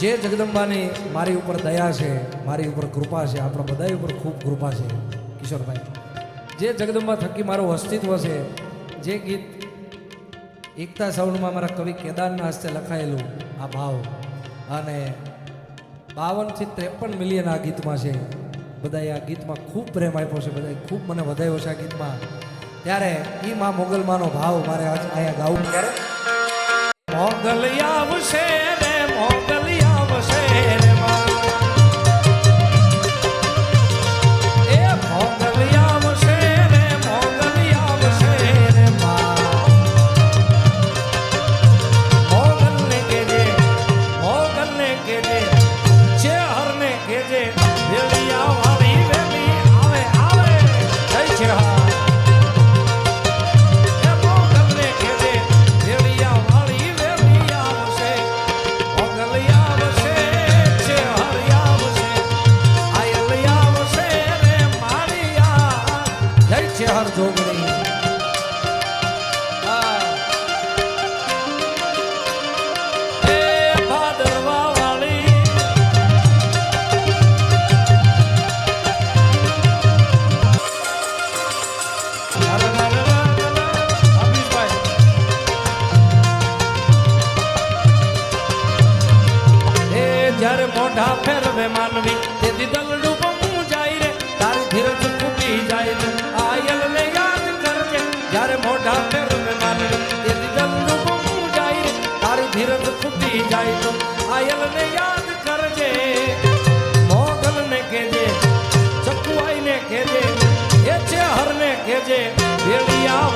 જે જગદંબાની મારી ઉપર દયા છે, મારી ઉપર કૃપા છે, આપણા બધા ઉપર ખૂબ કૃપા છે કિશોરભાઈ. જે જગદંબા થકી મારું અસ્તિત્વ છે, જે ગીત એકતા સાઉન્ડમાં મારા કવિ કેદારના હસ્તે લખાયેલું આ ભાવ, અને 52 થી 53 મિલિયન આ ગીતમાં છે. બધાએ આ ગીતમાં ખૂબ પ્રેમ આપ્યો છે, બધાએ ખૂબ મને વધાવ્યો છે આ ગીતમાં. ત્યારે એ માં મોગલમાનો ભાવ મારે આજ અહીંયા ગાવું. ત્યારે મોગલ આવશે રે, મોગલ આવશે રે માં, એ મોગલ આવશે રે, મોગલ આવશે રે માં. મોગલને કેજે, મોગલને કેજે, ચેહરને કેજે, વેલિયા વાળી વેલી આવે આવે જય ચેહર. હર જોગણી ભાદરવા વાળી જ્યારે મોઢા ફેરવે માનવી તેથી દલડું બમું જાય રે, તારી ધીરજ ફૂટી જાય રે. આયલને યાદ કરજે જ્યારે મોઢા ફેરવે માનવી તેથી દલડું બમું જાય રે, તારી ધીરજ ફૂટી જાય તો આયલને યાદ કરજે. મોગલને કહેજે, ચકુઆઈને કહેજે, એ ચેહરને કહેજે, વેલિયા